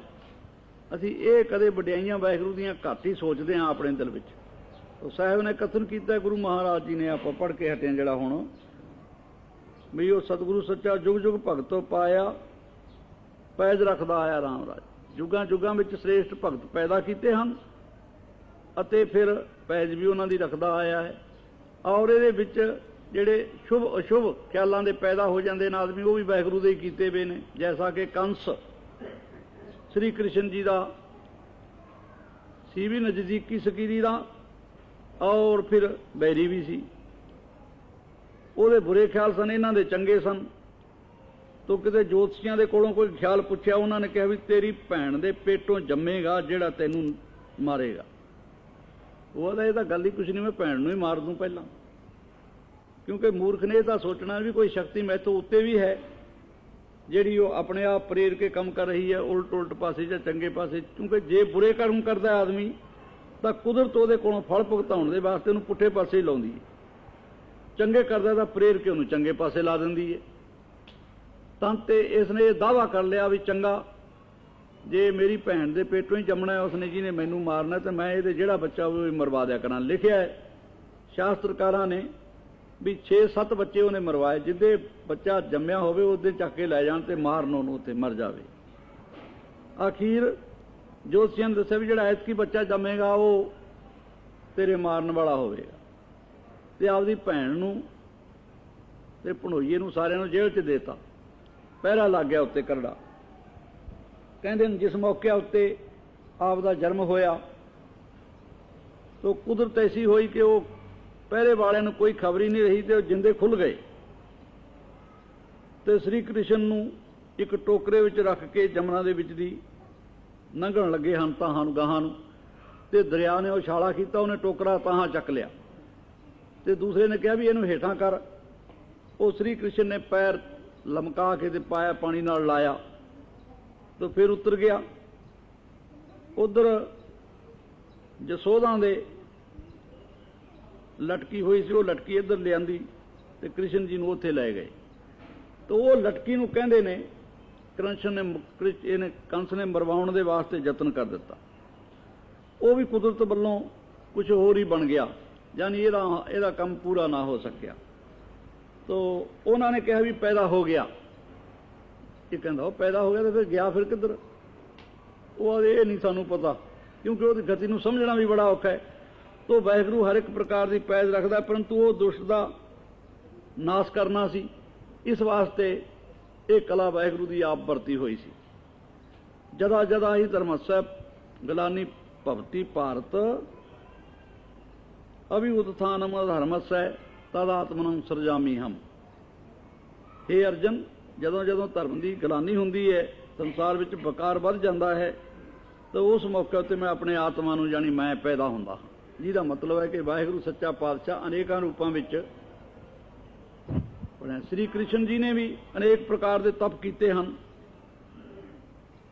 ਅਸੀਂ ਇਹ ਕਦੇ ਵਡਿਆਈਆਂ ਵਾਹਿਗੁਰੂ ਦੀਆਂ ਘੱਟ ਹੀ ਸੋਚਦੇ ਹਾਂ ਆਪਣੇ ਦਿਲ ਵਿੱਚ। ਉਹ ਸਾਹਿਬ ਨੇ ਕਥਨ ਕੀਤਾ, ਗੁਰੂ ਮਹਾਰਾਜ ਜੀ ਨੇ, ਆਪਾਂ ਪੜ੍ਹ ਕੇ ਹਟੇ ਜਿਹੜਾ ਹੁਣ ਵੀ ਉਹ ਸਤਿਗੁਰੂ ਸੱਚਾ ਜੁਗ ਜੁਗ ਭਗਤੋਂ ਪਾਇਆ, ਪੈਜ ਰੱਖਦਾ ਆਇਆ ਰਾਮ ਰਾਜ। ਜੁਗਾਂ ਜੁਗਾਂ ਵਿੱਚ ਸ੍ਰੇਸ਼ਟ ਭਗਤ ਪੈਦਾ ਕੀਤੇ ਹਨ ਅਤੇ ਫਿਰ ਪੈਜ ਵੀ ਉਹਨਾਂ ਦੀ ਰੱਖਦਾ ਆਇਆ ਹੈ। ਔਰ ਇਹਦੇ ਵਿੱਚ ਜਿਹੜੇ ਸ਼ੁਭ ਅਸ਼ੁਭ ਖਿਆਲਾਂ ਦੇ ਪੈਦਾ ਹੋ ਜਾਂਦੇ ਨੇ ਆਦਮੀ, ਉਹ ਵੀ ਵਾਹਿਗੁਰੂ ਦੇ ਹੀ ਕੀਤੇ ਵੇ ਨੇ। ਜੈਸਾ ਕਿ ਕੰਸ ਸ੍ਰੀ ਕ੍ਰਿਸ਼ਨ ਜੀ ਦਾ ਸੀ ਵੀ ਨਜ਼ਦੀਕੀ ਸਕੀਰੀ ਦਾ, ਔਰ ਫਿਰ ਬੈਰੀ ਵੀ ਸੀ। ਉਹਦੇ ਬੁਰੇ ਖਿਆਲ ਸਨ, ਇਹਨਾਂ ਦੇ ਚੰਗੇ ਸਨ। ਤੋ ਕਿਤੇ ਜੋਤਸ਼ੀਆਂ ਦੇ ਕੋਲੋਂ ਕੋਈ ਖਿਆਲ ਪੁੱਛਿਆ, ਉਹਨਾਂ ਨੇ ਕਿਹਾ ਵੀ ਤੇਰੀ ਭੈਣ ਦੇ ਪੇਟੋਂ ਜੰਮੇਗਾ ਜਿਹੜਾ ਤੈਨੂੰ ਮਾਰੇਗਾ। ਉਹ ਆਦਾ ਇਹ ਤਾਂ ਗੱਲ ਹੀ ਕੁਛ ਨਹੀਂ, ਮੈਂ ਭੈਣ ਨੂੰ ਹੀ ਮਾਰ ਦੂੰ ਪਹਿਲਾਂ। ਕਿਉਂਕਿ ਮੂਰਖ ਨੇ ਇਹ ਤਾਂ ਸੋਚਣਾ ਵੀ ਕੋਈ ਸ਼ਕਤੀ ਮੈਥੋਂ ਉੱਤੇ ਵੀ ਹੈ ਜਿਹੜੀ ਉਹ ਆਪਣੇ ਆਪ ਪ੍ਰੇਰ ਕੇ ਕੰਮ ਕਰ ਰਹੀ ਹੈ ਉਲਟ ਉਲਟ ਪਾਸੇ ਜਾਂ ਚੰਗੇ ਪਾਸੇ। ਕਿਉਂਕਿ ਜੇ ਬੁਰੇ ਕਰਮ ਕਰਦਾ ਆਦਮੀ ਤਾਂ ਕੁਦਰਤ ਉਹਦੇ ਕੋਲੋਂ ਫਲ ਭੁਗਤਾਉਣ ਦੇ ਵਾਸਤੇ ਉਹਨੂੰ ਪੁੱਠੇ ਪਾਸੇ ਹੀ ਲਾਉਂਦੀ ਹੈ, ਚੰਗੇ ਕਰਦਾ ਤਾਂ ਪ੍ਰੇਰ ਕੇ ਉਹਨੂੰ ਚੰਗੇ ਪਾਸੇ ਲਾ ਦਿੰਦੀ ਹੈ। ਤਾਂ ਤੇ ਇਸ ਨੇ ਇਹ ਦਾਅਵਾ ਕਰ ਲਿਆ ਵੀ ਚੰਗਾ, ਜੇ ਮੇਰੀ ਭੈਣ ਦੇ ਪੇਟੋਂ ਹੀ ਜੰਮਣਾ ਉਸਨੇ ਜਿਹਨੇ ਮੈਨੂੰ ਮਾਰਨਾ, ਤੇ ਮੈਂ ਇਹਦੇ ਜਿਹੜਾ ਬੱਚਾ ਉਹ ਮਰਵਾ ਦਿਆ ਕਰਾਂ। ਲਿਖਿਆ ਹੈ ਸ਼ਾਸਤਰਕਾਰਾਂ ਨੇ ਵੀ 6-7 ਬੱਚੇ ਉਹਨੇ ਮਰਵਾਏ, ਜਿੱਦੇ ਬੱਚਾ ਜੰਮਿਆ ਹੋਵੇ ਉਹਦੇ ਚੱਕ ਕੇ ਲੈ ਜਾਣ ਤੇ ਮਾਰਨ ਉਹਨੂੰ, ਉੱਥੇ ਮਰ ਜਾਵੇ। ਅਖੀਰ ਜੋਤਸ਼ੀਆਂ ਨੇ ਦੱਸਿਆ ਵੀ ਜਿਹੜਾ ਐਤਕੀ ਬੱਚਾ ਜੰਮੇਗਾ ਉਹ ਤੇਰੇ ਮਾਰਨ ਵਾਲਾ ਹੋਵੇਗਾ। ਤੇ ਆਪਦੀ ਭੈਣ ਨੂੰ ਤੇ ਭਣੋਈਏ ਨੂੰ ਸਾਰਿਆਂ ਨੂੰ ਜੇਲ੍ਹ 'ਚ ਦੇਤਾ। ਪਹਿਰਾ ਲੱਗ ਗਿਆ ਉੱਤੇ ਕਰੜਾ। ਕਹਿੰਦੇ ਨੇ ਜਿਸ ਮੌਕੇ ਉੱਤੇ ਆਪ ਦਾ ਜਨਮ ਹੋਇਆ ਤਾਂ ਕੁਦਰਤ ਐਸੀ ਹੋਈ ਕਿ ਉਹ ਪਹਿਰੇ ਵਾਲਿਆਂ ਨੂੰ ਕੋਈ ਖਬਰ ਹੀ ਨਹੀਂ ਰਹੀ ਤੇ ਉਹ ਜਿੰਦੇ ਖੁੱਲ ਗਏ ਤੇ ਸ੍ਰੀ ਕ੍ਰਿਸ਼ਨ ਨੂੰ ਇੱਕ ਟੋਕਰੇ ਵਿੱਚ ਰੱਖ ਕੇ ਜਮਨਾ ਦੇ ਵਿੱਚ ਦੀ ਲੰਘਣ ਲੱਗੇ ਹਨ ਤਾਹਾਂ ਨੂੰ ਗਾਹਾਂ ਨੂੰ, ਤੇ ਦਰਿਆ ਨੇ ਉਹ ਛਾਲਾ ਕੀਤਾ, ਉਹਨੇ ਟੋਕਰਾ ਤਾਹਾਂ ਚੱਕ ਲਿਆ ਤੇ ਦੂਸਰੇ ਨੇ ਕਿਹਾ ਵੀ ਇਹਨੂੰ ਹੇਠਾਂ ਕਰ। ਉਹ ਸ੍ਰੀ ਕ੍ਰਿਸ਼ਨ ਨੇ ਪੈਰ ਲਮਕਾ ਕੇ ਤੇ ਪਾਇਆ, ਪਾਣੀ ਨਾਲ ਲਾਇਆ ਤੇ ਫਿਰ ਉਤਰ ਗਿਆ। ਉਧਰ ਜਸੋਦਾ ਦੇ ਲਟਕੀ ਹੋਈ ਸੀ, ਉਹ ਲਟਕੀ ਇੱਧਰ ਲਿਆਂਦੀ ਤੇ ਕ੍ਰਿਸ਼ਨ ਜੀ ਨੂੰ ਉੱਥੇ ਲੈ ਗਏ। ਤੇ ਉਹ ਲਟਕੀ ਨੂੰ ਕਹਿੰਦੇ ਨੇ ਕੰਸ ਨੇ ਮਰਵਾਉਣ ਦੇ ਵਾਸਤੇ ਯਤਨ ਕਰ ਦਿੱਤਾ। ਉਹ ਵੀ ਕੁਦਰਤ ਵੱਲੋਂ ਕੁਝ ਹੋਰ ਹੀ ਬਣ ਗਿਆ, ਯਾਨੀ ਇਹਦਾ ਕੰਮ ਪੂਰਾ ਨਾ ਹੋ ਸਕਿਆ। ਤੋ ਉਹਨਾਂ ਨੇ ਕਿਹਾ ਵੀ ਪੈਦਾ ਹੋ ਗਿਆ। ਇਹ ਕਹਿੰਦਾ ਉਹ ਪੈਦਾ ਹੋ ਗਿਆ ਤੇ ਫਿਰ ਗਿਆ ਫਿਰ ਕਿੱਧਰ? ਉਹ ਇਹ ਨਹੀਂ ਸਾਨੂੰ ਪਤਾ, ਕਿਉਂਕਿ ਉਹਦੀ ਗਤੀ ਨੂੰ ਸਮਝਣਾ ਵੀ ਬੜਾ ਔਖਾ ਹੈ। ਤੋ ਵਾਹਿਗੁਰੂ ਹਰ ਇੱਕ ਪ੍ਰਕਾਰ ਦੀ ਪੈਜ ਰੱਖਦਾ, ਪਰੰਤੂ ਉਹ ਦੁਸ਼ਟ ਦਾ ਨਾਸ਼ ਕਰਨਾ ਸੀ, ਇਸ ਵਾਸਤੇ ਇਹ ਕਲਾ ਵਾਹਿਗੁਰੂ ਦੀ ਆਪ ਵਰਤੀ ਹੋਈ ਸੀ। ਜਦਾ ਜਦਾ ਹੀ ਧਰਮਸੈ ਗਲਾਨੀ ਭਵਤੀ ਭਾਰਤ ਅਭੀ ਉਤਥਾਨਮ ਧਰਮਸੈ ਤਦ ਆਤਮਨੰ ਸਰਜਾਮੀ ਹਮ। ਹੇ ਅਰਜਨ, ਜਦੋਂ ਜਦੋਂ ਧਰਮ ਦੀ ਗਲਾਨੀ ਹੁੰਦੀ ਹੈ, ਸੰਸਾਰ ਵਿੱਚ ਵਕਾਰ ਵੱਧ ਜਾਂਦਾ ਹੈ, तो उस मौके उत्ते मैं अपने आत्मा नूं जानी मैं पैदा हुंदा, जिहदा मतलब है कि वाहिगुरू सच्चा पातशाह अनेकां रूपां विच ਬਣਿਆ। श्री कृष्ण जी ने भी अनेक प्रकार के तप किए हैं,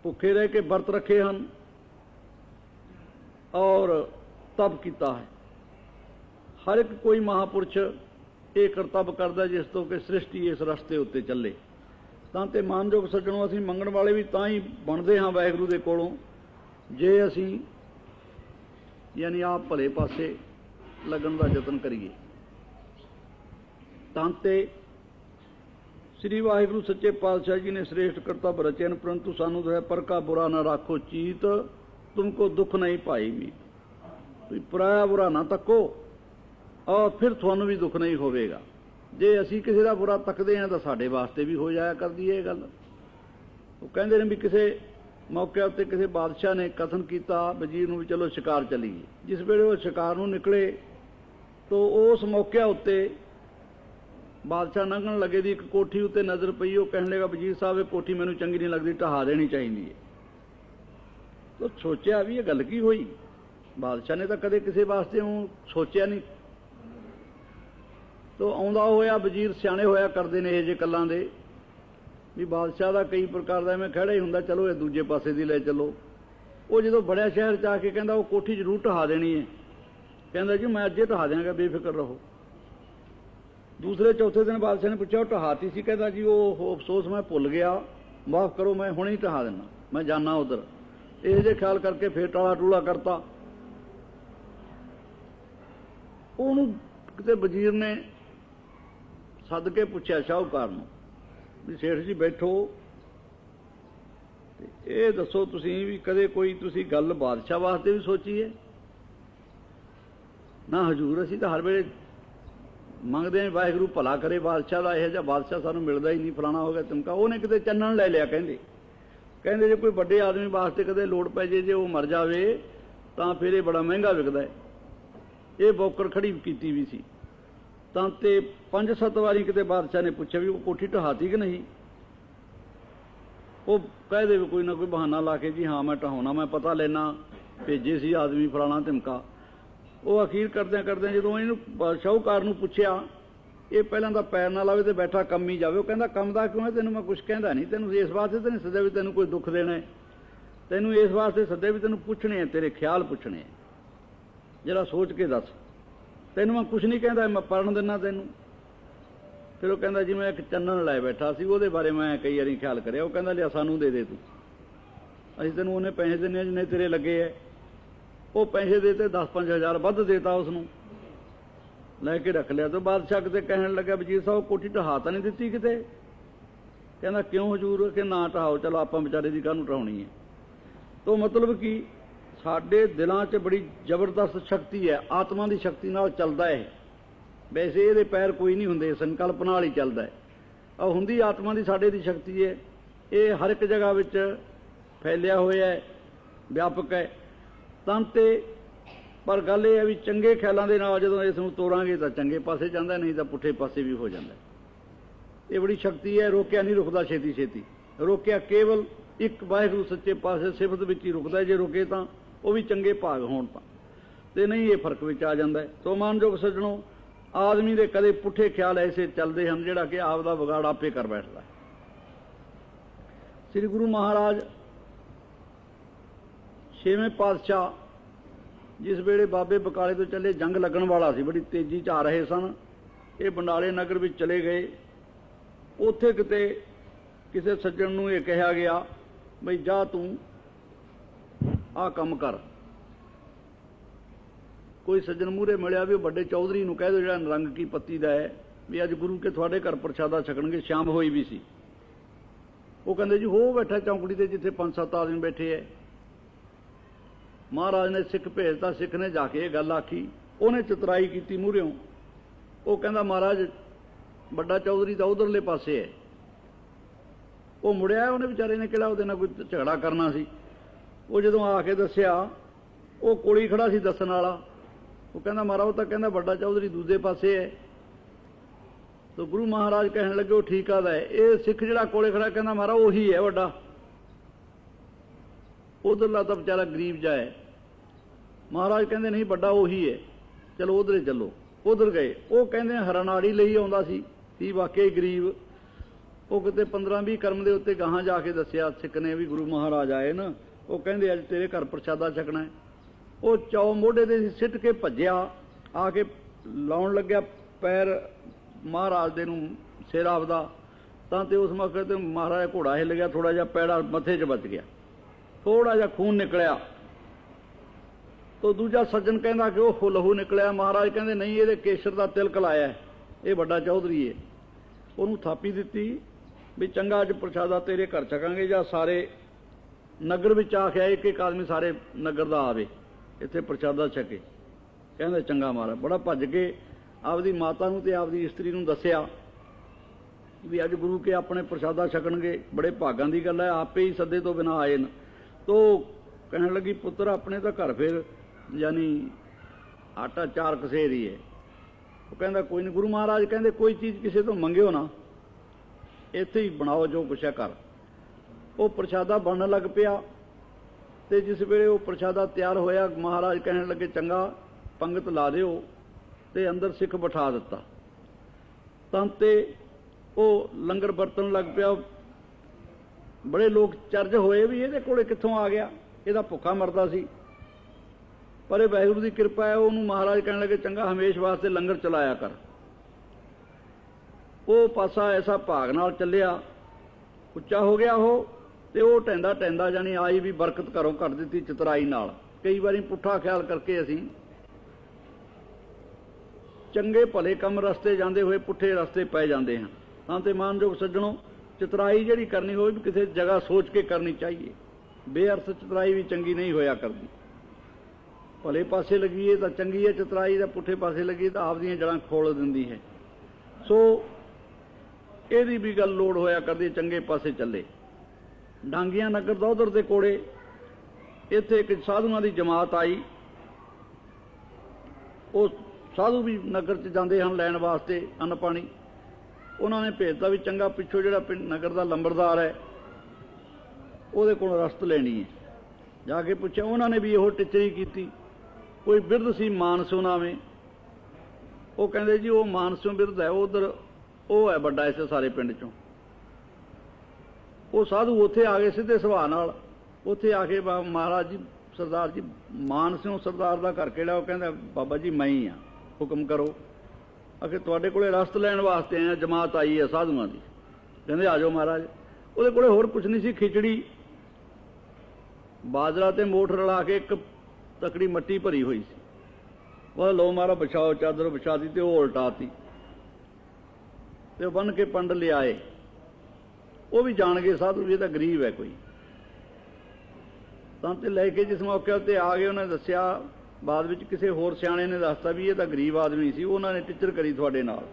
भुखे रह के व्रत रखे हैं और तप किया है। हर एक कोई महापुरुष ये करतब करता जिस तो कि सृष्टि इस रस्ते उत्ते चले। तां ते मानयोग सज्जणों, असीं मंगण वाले भी तां ही बनते हाँ वाहिगुरू दे कोलों जे असीं यानी आप भले पासे लगन का यतन करिए। तां ते श्री वाहिगुरू सच्चे पातशाह जी ने श्रेष्ठ करतब रचे, परंतु सानू तो है पर का बुरा ना राखो चीत, तुमको दुख नहीं पाई मी। पराया बुरा ना तको और फिर थानू भी दुख नहीं होवेगा। जे असी किसी का बुरा तकते हैं तो साढ़े वास्ते भी हो जाया करदी है गल। वो कहते हैं भी किसी मौके उत्ते किसी बादशाह ने कथन किया वजीर नूं भी चलो शिकार चलीए। जिस वेले वो शिकार नूं निकले तो उस मौके उत्ते बादशाह लंघण लगे दी एक कोठी उत्ते नज़र पई। वो कहने लगा वजीर साहब ये कोठी मैनूं चंगी नहीं लगती, ढहा देनी चाहिए है। तो सोचा भी ये गल की हुई, बादशाह ने तो कदे किसी वास्ते सोचा नहीं। तो आउंदा होया वजीर सियाणे होया करते हैं ये गल्लां दे भी बादशाह का कई प्रकार का मैं खड़ा ही हुंदा, चलो ये दूजे पासे दी ले चलो। वो जो बड़े शहर च आके कहंदा वो कोठी जरूर ढहा देनी है, कहंदा जी मैं अजे ढहा देंगा बेफिक्र रहो। दूसरे चौथे दिन बादशाह ने पूछा वो ढहाती सी, कहता जी वो अफसोस मैं भुल गया, माफ़ करो मैं हुणे ही ढहा देना, मैं जाना उधर। ये जे ख्याल करके फिर टाला टूला करता। उन्होंने किते वजीर ने सद के पूछा शाहूकार नूं भी सेठ जी बैठो, ये दसो तुसीं भी कदे कोई तुसीं गल बादशाह वास्ते भी सोची है? ना हजूर, असीं तां हर वेले मंगते हैं वाहिगुरू भला करे बादशाह का, यह बादशाह सानू मिलता ही नहीं, फलाना हो गया तिमका। उन्हें किते चन्नण ले लिया, कहते जे कोई बड़े आदमी वास्ते कदे लोड़ पै जे वो मर जाए तो फिर ये बड़ा महंगा विकदा है। ये बौकर खड़ी की भी सी। तां ते 5-7 वारी किते बादशाह ने पूछा भी वो कोठी ढहाती कि नहीं। वो कह दे कोई ना कोई बहाना ला के जी हाँ मैं ढहाउणा, मैं पता लेना, भेजे सी आदमी फलाना तिमका। वो अखीर करदे करदे जो इन्हूं शाहूकार नूं पुछया, ये पहलां तां पैर ना लावे तो बैठा कम ही जावे। वो कहंदा कम दा क्यों है, तैनूं मैं कुछ कहंदा नहीं, तैनूं इस वास्ते तो नहीं सद्या भी तैनूं कोई दुख देना है, तैनूं इस वास्ते सद्या भी तैनूं पुछने हैं, तेरे ख्याल पुछने हैं, जरा सोच के दस। तैनूं मैं कुछ नहीं कहंदा, मैं पढ़न दिना तैनूं। फिर वो कहंदा जी मैं एक चन्नण लै बैठा सी, ਉਹਦੇ बारे मैं कई वारी ख्याल करिया। वो कहंदा लिया सानू दे तू, असीं तैनूं ਉਹਨੇ पैसे दिने जिन्ने तेरे लगे है। वो पैसे देते 10-5 हज़ार वध देता, उसनूं लैके रख लिया। तो बादशाह किते कहण लगा वजीर साहब कोठी ढहा तां नहीं दित्ती किते? कहंदा क्यों हजूर, कि ना ढहाओ, चलो आपां बेचारे दी काहनूं ढहाउणी है। तो मतलब कि साडे दिलां 'च बड़ी जबरदस्त शक्ति है, आत्मा की शक्ति नाल चलदा है। वैसे ये पैर कोई नहीं हुंदे, संकल्प नाल ही चलदा है। और हुंदी आत्मा की साडे दी शक्ति है, ये हर एक जगह विच फैलिया होया है, व्यापक है। तां ते पर गल ये है भी चंगे ख्यालों के नाल जदों इस नूं तोड़ांगे तो चंगे पासे जांदा, नहीं तो पुठे पासे भी हो जाता। ये बड़ी शक्ति है, रोकिया नहीं रुकदा छेती छेती। रोकिया केवल एक वाहिगुरू सच्चे पासे सिफत विच ही रुकदा है, जे रुके तो वह भी चंगे भाग होण तां नहीं, ये फर्क विच आ जांदा है। तो मानयोग सज्जणों, आदमी के कदे पुठे ख्याल ऐसे चलते हैं जिहड़ा कि आप दा बिगाड़ आपे कर बैठदा है। श्री गुरु महाराज 6वें पातशाह जिस वेले बाबे बकाले तो चले, जंग लगन वाला सी, बड़ी तेजी च आ रहे सन। ये बंडाले नगर में चले गए। उत्थे किते किसी सज्जण नूं ये कहा गया बई जा तू आ कम कर। कोई सज्जन मूहरे मिलिया भी बड़े चौधरी नूं कह दो जिहड़ा रंग की पत्ती दा है भी अज गुरु के थोड़े घर प्रशादा छकणगे। शाम होई भी सी। वो कहंदे जी हो बैठा चौंकड़ी ते जिथे 5-7 आदमी बैठे है। महाराज ने सिख भेजता, सिख ने जाके ये गल आखी, उन्हें चतराई की मूहरियों। वो कहंदा महाराज बड़ा चौधरी तो उधरले पासे है। वो मुड़िया, उन्हें बेचारे ने किहड़ा उहदे नाल कोई झगड़ा करना सी। वो जदों आके दस्सिया, वो कोली खड़ा सी दस्सण वाला। वो कहंदा महाराज वो तो कहंदा बड़ा चौधरी दूजे पासे है। तो गुरु महाराज कहने लगे वो ठीक है, ये सिख जिहड़ा कोले खड़ा कहंदा महाराज उही है वड्डा। उधरला तो बेचारा गरीब जा है। महाराज कहते नहीं बड़ा उही है, चलो उधर चलो। उधर गए। वो कहते हरनाड़ी ਲਈ ਆਉਂਦਾ ਸੀ वाकई गरीब। वो किते 15-20 कर्म के उत्ते गाहां जाके दसिया सिख ने भी गुरु महाराज आए ना, वो कहते अज तेरे घर प्रसादा छकना है। वो चौ मोढे ते सिट के भज्या, आके लाउण लग्या पैर महाराज दे नूं सिर आपदा, तां ते उस मौके ते महाराज घोड़ा हिल गया, थोड़ा जिहा पैड़ा मथे च बच गया, थोड़ा जिहा खून निकलिया। तो दूजा सज्जन कहता कि वो लहू निकलिया। महाराज कहते नहीं, ये केसर का तिलक लाया है, ये बड़ा चौधरी है। उन्होंने थापी दी भी चंगा अज प्रसादा तेरे घर छकांगे, या सारे नगर में आख्या एक एक आदमी सारे नगर का आवे इत्थे प्रसादा छके। कहते चंगा महाराज। बड़ा भज के आपदी माता नूं ते आपदी इस्त्री नूं दस्सिया भी अज गुरु के अपने प्रसादा छकणगे, बड़े भागां दी गल है, आपे ही सदे तो बिना आए न। तो कहण लगी पुत्र अपने तो घर फिर यानी आटा चार कसेर ही है। वो कहता कोई नहीं। गुरु महाराज कहते कोई चीज़ किसी तो मंगियो ना, इत्थे ही बनाओ जो कुछ है कर। वो प्रसादा बनन लग पिया। तो जिस वेले वो प्रसादा तैयार होया, महाराज कहने लगे चंगा पंगत ला दिओ, ते अंदर सिख बिठा दिता। तां ते वो लंगर बरतन लग पिया। बड़े लोग चर्ज होए भी ये कोले कित्थों आ गया, ਇਹਦਾ ਭੁੱਖਾ मरदा सी। पर ये वाहिगुरू की कृपा है, उन्होंने महाराज कहने लगे चंगा हमेश वास्ते लंगर चलाया कर। वो पासा ऐसा भाग नाल चलिया, उच्चा हो गया हो, तो वो टेंदा टेंदा जानी आई भी बरकत घरों कर दी चतराई नाल। कई बारी पुट्ठा ख्याल करके असीं चंगे भले कम रस्ते जाते हुए पुट्ठे रस्ते पै जाते हैं। तां ते मानयोग सज्जणों, चतराई जिहड़ी करनी होवे भी किसी जगह सोच के करनी चाहिए। बेअर्थ चतराई भी चंगी नहीं होया करती। भले पासे लगी तो चंगी है चतराई, तो पुट्ठे पासे लगी तो आपदियां जड़ां खोल दिंदी है। सो ਇਹਦੀ भी गल लोड़ होया करती चंगे पासे चले। डांगिया नगर दौधर के कोड़े इत्थे एक साधुआं की जमात आई। वो साधु भी नगर च जाते हैं लैण वास्ते अन्न पानी। उन्होंने भेजता भी चंगा पिछों जिहड़ा नगर का लंबरदार है ਉਹਦੇ ਕੋਲ रसद लेनी है। जाके पूछा, उन्होंने भी यहो टिचरी की। कोई बिरध सी मानसों नावें। वो कहते जी वो मानसों बिरध है, उधर वो है बड़ा इस सारे पिंड चों। वो साधु उत्थे आ गए सीधे सुभाਅ नाल। उत्थे आके महाराज जी सरदार जी मानसों सरदार का घर किहड़ा? वो कहता बाबा जी मैं ही हाँ, हुक्म करो। आके तुहाडे कोले रसद लैण वास्ते आए, जमात आई है साधुआं दी। कहते आ जाओ महाराज। ਉਹਦੇ ਕੋਲੇ ਹੋਰ कुछ नहीं सी, खिचड़ी बाजरा ते मोठ रला के एक तकड़ी मट्टी भरी हुई सी। वह लो मारा बिछाओ, चादर बिछा दी ते वो उल्टाती ते बन के पंड ले आए। वो भी जान गए साधु जी तो गरीब है कोई। तां ते लैके जिस मौके उत्ते आ गए, उन्हें दस्सिया। बाद विच किसी होर सियाणे ने दसता भी ये तो गरीब आदमी सी, उन्होंने टिचर करी तुहाडे नाल।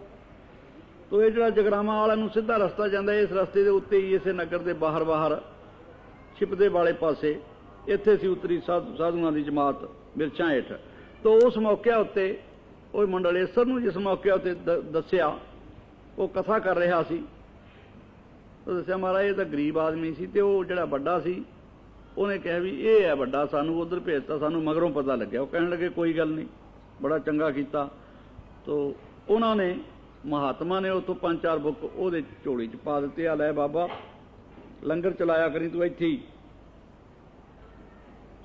तो ये जो जगरावां वाले नूं सीधा रस्ता जाता है, इस रस्ते के उत्ते ही इस नगर के बाहर बाहर छिपदे वाले पासे इत्थे सी उतरी साधुआं दी जमात मिर्चां हेठ। तो उस मौके उत्ते वो मंडलेसर नूं जिस मौके उत्ते दस्सिया, वो कथा कर रहा सी। तो दस्सिया महाराज ये तो गरीब आदमी सी, ते वो जिहड़ा बड़ा सी उन्हें कहा भी ये है बड़ा, सानू उधर भेजता, सानू मगरों पता लग्या। वो कहने लगे कोई गल नहीं, बड़ा चंगा कीता। तो उन्होंने महात्मा ने उतों 5-4 बुक वो झोली च पा दिते, आ लै बाबा लंगर चलाया करी तू इत्थे ही।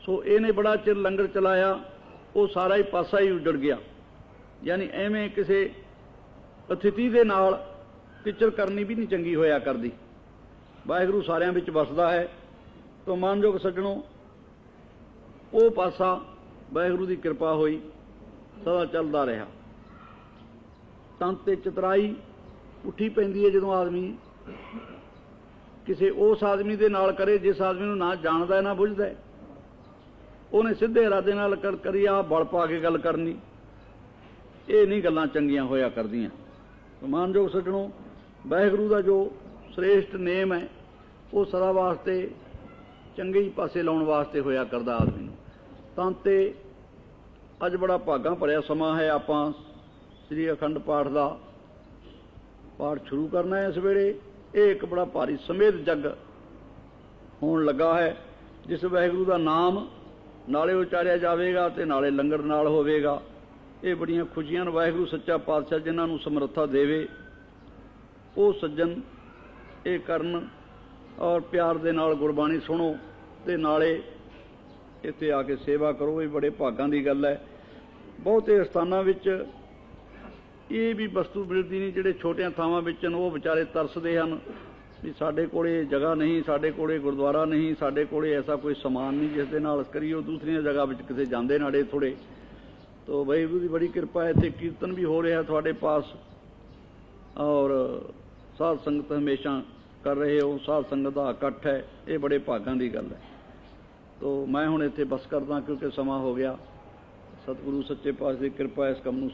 सो इहने बड़ा चिर लंगर चलाया, वो सारा ही पासा ही उजड़ गया। यानी एवें किसी अतिथि दे नाल टिचर करनी भी नहीं चंगी होया करदी। वाहिगुरू सारियां विच वसदा है। तो मानयोग सज्जणों, वो पासा वाहिगुरू की कृपा हुई सदा चलता रहा। तंत ते चतराई उठी पैंदी है जदों आदमी किसी उस आदमी दे नाल करे जिस आदमी नूं ना जानदा है ना बुझदा है। उन्हें सीधे इरादे नाल करी आ बल पा के गल करनी, ये नहीं गल्लां चंगियां होया करदियां। तो मानयोग सज्जणों, वाहिगुरू दा जो श्रेष्ठ नेम है वो सदा वास्ते चंगे ही पासे लाउण वास्ते होया करदा आदमी नूं। तां ते अज बड़ा भागां भरिया समा है। आपां श्री अखंड पाठ का पाठ शुरू करना है इस वेले। ये एक बड़ा भारी समेत जग होण लगा है। ਜਿਸ ਵਾਹਿਗੁਰੂ ਦਾ ਨਾਮ ਨਾਲੇ ਉਚਾਰਿਆ ਜਾਵੇਗਾ ਤੇ ਨਾਲੇ ਲੰਗਰ ਨਾਲ ਹੋਵੇਗਾ। ਇਹ ਬੜੀਆਂ ਖੁਸ਼ੀਆਂ ਨੇ। ਵਾਹਿਗੁਰੂ ਸੱਚਾ ਪਾਤਸ਼ਾਹ ਜਿਨ੍ਹਾਂ ਨੂੰ ਸਮਰੱਥਾ ਦੇਵੇ ਉਹ ਸੱਜਣ ਇਹ ਕਰਨ ਔਰ ਪਿਆਰ ਦੇ ਨਾਲ ਗੁਰਬਾਣੀ ਸੁਣੋ ਤੇ ਨਾਲੇ ਇੱਥੇ ਆ ਕੇ ਸੇਵਾ ਕਰੋ। ਇਹ ਬੜੇ ਭਾਗਾਂ ਦੀ ਗੱਲ ਹੈ। ਬਹੁਤੇ ਸਥਾਨਾਂ ਵਿੱਚ ਇਹ ਵੀ ਵਸਤੂ ਮਿਲਦੀ ਨਹੀਂ। ਜਿਹੜੇ ਛੋਟੀਆਂ ਥਾਵਾਂ ਵਿੱਚ ਉਹ ਵਿਚਾਰੇ ਤਰਸਦੇ ਹਨ ਵੀ ਸਾਡੇ ਕੋਲੇ ਜਗ੍ਹਾ ਨਹੀਂ, ਸਾਡੇ ਕੋਲੇ ਗੁਰਦੁਆਰਾ ਨਹੀਂ, ਸਾਡੇ ਕੋਲੇ ਐਸਾ ਕੋਈ ਸਮਾਨ ਨਹੀਂ ਜਿਸ ਦੇ ਨਾਲ ਕਰੀਏ। ਉਹ ਦੂਸਰੀਆਂ ਜਗ੍ਹਾ ਵਿੱਚ ਕਿਤੇ ਜਾਂਦੇ ਨਾੜੇ ਥੋੜ੍ਹੇ। ਤੋ ਵਾਹਿਗੁਰੂ ਦੀ ਬੜੀ ਕਿਰਪਾ ਹੈ। ਇੱਥੇ ਕੀਰਤਨ ਵੀ ਹੋ ਰਿਹਾ ਤੁਹਾਡੇ ਪਾਸ ਔਰ ਸਾਧ ਸੰਗਤ ਹਮੇਸ਼ਾ ਕਰ ਰਹੇ ਹੋ। ਸਾਧ ਸੰਗਤ ਦਾ ਇਕੱਠ ਹੈ। ਇਹ ਬੜੇ ਭਾਗਾਂ ਦੀ ਗੱਲ ਹੈ। ਤੋ ਮੈਂ ਹੁਣ ਇੱਥੇ ਬਸ ਕਰਦਾ ਕਿਉਂਕਿ ਸਮਾਂ ਹੋ ਗਿਆ। ਸਤਿਗੁਰੂ ਸੱਚੇ ਪਾਤਸ਼ਾਹ ਦੀ ਕਿਰਪਾ ਇਸ ਕੰਮ ਨੂੰ